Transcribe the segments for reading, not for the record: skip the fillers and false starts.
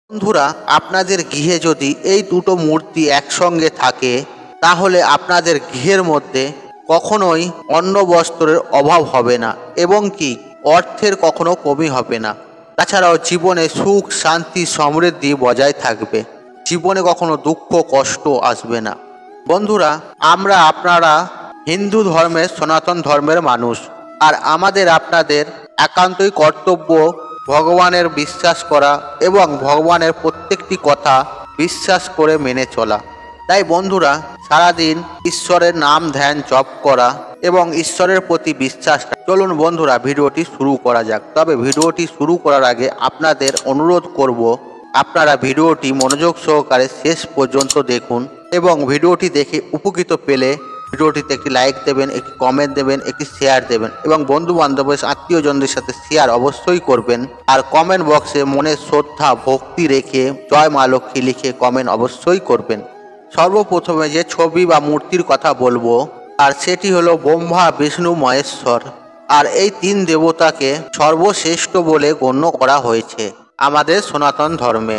বন্ধুরা, আপনাদের গৃহে যদি এই দুটো মূর্তি একসঙ্গে থাকে তাহলে আপনাদের গৃহের মধ্যে কখনোই অন্ন বস্ত্রের অভাব হবে না এবং কি অর্থের কখনো কমি হবে না। তাছাড়াও জীবনে সুখ শান্তি সমৃদ্ধি বজায় থাকবে, জীবনে কখনো দুঃখ কষ্ট আসবে না। বন্ধুরা, আপনারা হিন্দু ধর্মের সনাতন ধর্মের মানুষ, আর আমাদের আপনাদের একান্তই কর্তব্য ভগবানের বিশ্বাস করা এবং ভগবানের প্রত্যেকটি কথা বিশ্বাস করে মেনে চলা। তাই বন্ধুরা, সারাদিন ঈশ্বরের নাম ধ্যান জপ করা এবং ঈশ্বরের প্রতি বিশ্বাস। চলুন বন্ধুরা, ভিডিওটি শুরু করা যাক। তবে ভিডিওটি শুরু করার আগে আপনাদের অনুরোধ করব, আপনারা ভিডিওটি মনোযোগ সহকারে শেষ পর্যন্ত দেখুন এবং ভিডিওটি দেখে উপকৃত পেলে ভিডিওটিতে একটি লাইক দেবেন, একটি কমেন্ট দেবেন, একটি শেয়ার দেবেন এবং বন্ধু বান্ধবের আত্মীয়জনদের সাথে শেয়ার অবশ্যই করবেন। আর কমেন্ট বক্সে মনের শ্রদ্ধা ভক্তি রেখে জয় মা লক্ষ্মী লিখে কমেন্ট অবশ্যই করবেন। সর্বপ্রথমে যে ছবি বা মূর্তির কথা বলবো আর সেটি হলো ব্রহ্মা বিষ্ণু মহেশ্বর। আর এই তিন দেবতাকে সর্বশ্রেষ্ঠ বলে গণ্য করা হয়েছে আমাদের সনাতন ধর্মে।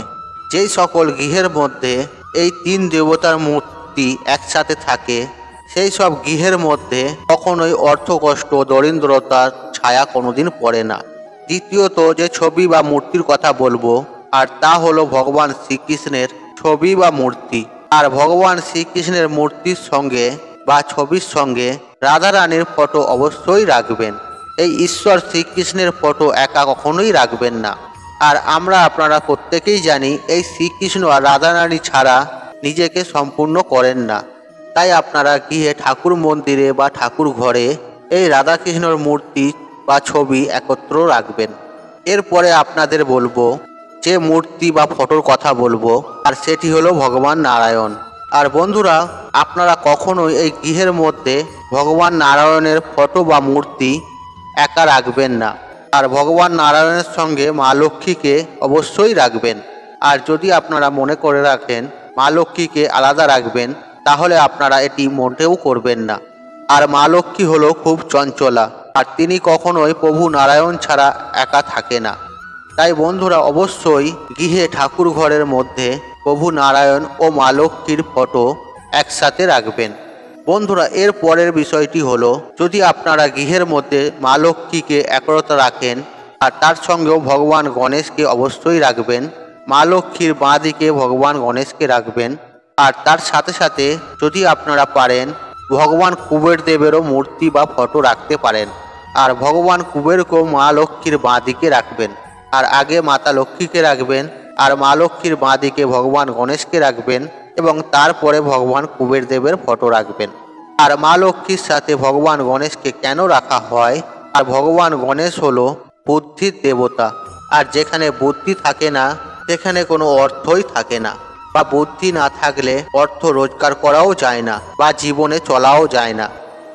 যেই সকল গৃহের মধ্যে এই তিন দেবতার মূর্তি একসাথে থাকে সেই সব গৃহের মধ্যে কখনোই অর্থকষ্ট দরিদ্রতার ছায়া কোনোদিন পড়ে না। দ্বিতীয়ত যে ছবি বা মূর্তির কথা বলবো আর তা হলো ভগবান শ্রীকৃষ্ণের ছবি বা মূর্তি। আর ভগবান শ্রীকৃষ্ণের মূর্তির সঙ্গে বা ছবির সঙ্গে রাধারানীর ফটো অবশ্যই রাখবেন। এই ঈশ্বর শ্রীকৃষ্ণের ফটো একা কখনোই রাখবেন না। আর আপনারা প্রত্যেকেই জানি এই শ্রীকৃষ্ণ আর রাধারানী ছাড়া নিজেকে সম্পূর্ণ করেন না। তাই আপনারা গৃহে ঠাকুর মন্দিরে বা ঠাকুর ঘরে এই রাধাকৃষ্ণর মূর্তি বা ছবি একত্র রাখবেন। এরপরে আপনাদের বলবো যে মূর্তি বা ফটোর কথা বলবো আর সেটি হলো ভগবান নারায়ণ। আর বন্ধুরা, আপনারা কখনোই এই গৃহের মধ্যে ভগবান নারায়ণের ফটো বা মূর্তি একা রাখবেন না। আর ভগবান নারায়ণের সঙ্গে মা লক্ষ্মীকে অবশ্যই রাখবেন। আর যদি আপনারা মনে করে রাখেন মা লক্ষ্মীকে আলাদা রাখবেন তাহলে আপনারা এটি মোটেও করবেন না। আর মা লক্ষ্মী হলো খুব চঞ্চলা, আর তিনি কখনোই প্রভু নারায়ণ ছাড়া একা থাকে না। তাই বন্ধুরা, অবশ্যই গৃহে ঠাকুর ঘরের মধ্যে প্রভু নারায়ণ ও মা লক্ষ্মীর ফটো একসাথে রাখবেন। বন্ধুরা, এর পরের বিষয়টি হলো, যদি আপনারা গৃহের মধ্যে মা লক্ষ্মীকে একরতা রাখেন আর তার সঙ্গেও ভগবান গণেশকে অবশ্যই রাখবেন। মা লক্ষ্মীর বাঁ দিকে ভগবান গণেশকে রাখবেন। আর তার সাথে সাথে যদি আপনারা পারেন ভগবান কুবের দেবেরও মূর্তি বা ফটো রাখতে পারেন। আর ভগবান কুবেরকেও মা লক্ষ্মীর বাঁ দিকে রাখবেন। আর আগে মাতা লক্ষ্মীকে রাখবেন আর মা লক্ষ্মীর বাঁ দিকে ভগবান গণেশকে রাখবেন এবং তারপরে ভগবান কুবের দেবের ফটো রাখবেন। আর মা লক্ষ্মীর সাথে ভগবান গণেশকে কেন রাখা হয়? আর ভগবান গণেশ হলো বুদ্ধির দেবতা, আর যেখানে বুদ্ধি থাকে না সেখানে কোনো অর্থই থাকে না, বা বুদ্ধি না থাকলে অর্থ রোজগার করাও যায় না বা জীবনে চলাও যায় না।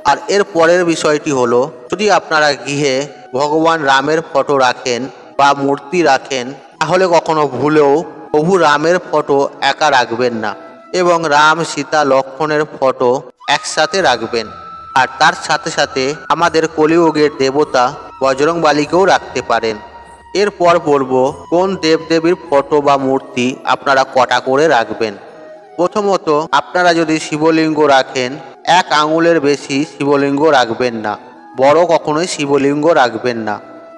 আর এর পরের বিষয়টি হলো, যদি আপনারা গৃহে ভগবান রামের ফটো রাখেন বা মূর্তি রাখেন তাহলে কখনো ভুলেও প্রভু রামের ফটো একা রাখবেন না এবং রাম সীতা লক্ষ্মণের ফটো একসাথে রাখবেন। আর তার সাথে সাথে আমাদের কলিযুগের দেবতা বজরংবলীকেও রাখতে পারেন। এরপর বলবো কোন দেবদেবীর ফটো বা মূর্তি আপনারা কটা করে রাখবেন। প্রথমত, আপনারা যদি শিবলিঙ্গ রাখেন এক আঙুলের বেশি শিবলিঙ্গ রাখবেন না, বড় কখনোই শিবলিঙ্গ রাখবেন না।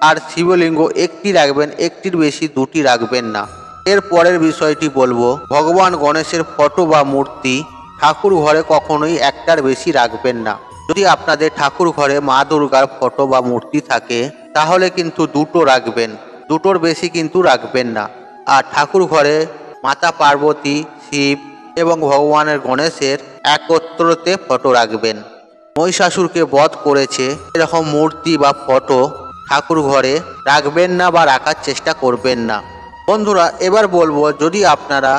আর শিবলিঙ্গ একটি রাখবেন, একটির বেশি দুটি রাখবেন না। এর পরের বিষয়টি বলবো, ভগবান গণেশের ফটো বা মূর্তি ঠাকুর ঘরে কখনোই একটার বেশি রাখবেন না। যদি আপনাদের ঠাকুর ঘরে মা দুর্গার ফটো বা মূর্তি থাকে তাহলে কিন্তু দুটো রাখবেন, দুটোর বেশি কিন্তু রাখবেন না। আর ঠাকুর ঘরে মাতা পার্বতী, শিব এবং ভগবানের গণেশের একত্রতে ফটো রাখবেন। মহিষাসুরকে বধ করেছে এরকম মূর্তি বা ফটো ঠাকুর ঘরে রাখবেন না বা রাখার চেষ্টা করবেন না। বন্ধুরা, এবার বলবো, যদি আপনারা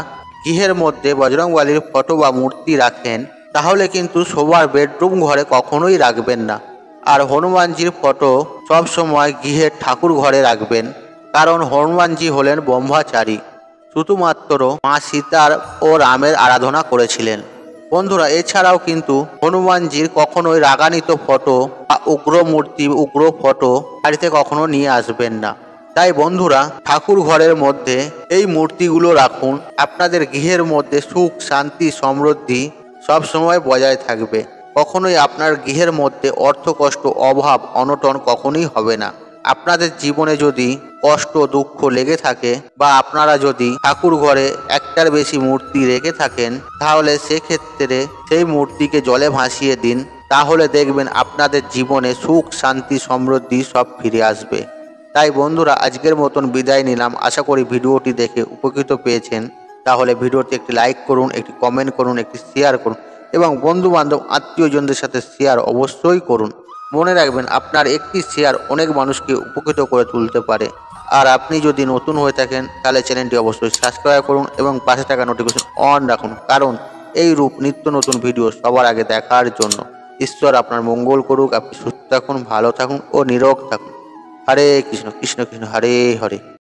গৃহের মধ্যে বজরংবলীর ফটো বা মূর্তি রাখেন তাহলে কিন্তু সবার বেডরুম ঘরে কখনোই রাখবেন না। আর হনুমানজির ফটো সবসময় গৃহের ঠাকুর ঘরে রাখবেন, কারণ হনুমানজি হলেন ব্রহ্মচারী, শুধুমাত্র মা সীতার ও রামের আরাধনা করেছিলেন। বন্ধুরা, এছাড়াও কিন্তু হনুমানজির কখনোই রাগান্বিত ফটো বা উগ্র মূর্তি উগ্র ফটো বাড়িতে কখনো নিয়ে আসবেন না। তাই বন্ধুরা, ঠাকুর ঘরের মধ্যে এই মূর্তিগুলো রাখুন। আপনাদের গৃহের মধ্যে সুখ, শান্তি, সমৃদ্ধি সব সময় বজায় থাকবে। কখনোই আপনার গৃহের মধ্যে অর্থকষ্ট, অভাব, অনটন কখনোই হবে না। আপনাদের জীবনে যদি কষ্ট, দুঃখ লেগে থাকে বা আপনারা যদি ঠাকুর ঘরে একটার বেশি মূর্তি রেখে থাকেন, তাহলে সেক্ষেত্রে সেই মূর্তিকে জলে ভাসিয়ে দিন। তাহলে দেখবেন আপনাদের জীবনে সুখ, শান্তি, সমৃদ্ধি সব ফিরে আসবে। তাই বন্ধুরা, আজকের মতন বিদায় নিলাম। আশা করি ভিডিওটি দেখে উপকৃত পেয়েছেন। তাহলে ভিডিওটি একটি লাইক করুন, একটি কমেন্ট করুন, একটি শেয়ার করুন এবং বন্ধু বান্ধব, আত্মীয়জনদের সাথে শেয়ার অবশ্যই করুন। মনে রাখবেন, আপনার একটি শেয়ার অনেক মানুষকে উপকৃত করে তুলতে পারে। আর আপনি যদি নতুন হয়ে থাকেন, তাহলে চ্যানেলটি অবশ্যই সাবস্ক্রাইব করুন এবং পাশে থাকা নোটিফিকেশন অন রাখুন, কারণ এই রূপ নিত্য নতুন ভিডিও সবার আগে দেখার জন্য। ঈশ্বর আপনার মঙ্গল করুক। আপনি সুস্থ থাকুন, ভালো থাকুন ও নিরোগ থাকুন। হরে কৃষ্ণ, কৃষ্ণ কৃষ্ণ, হরে হরে।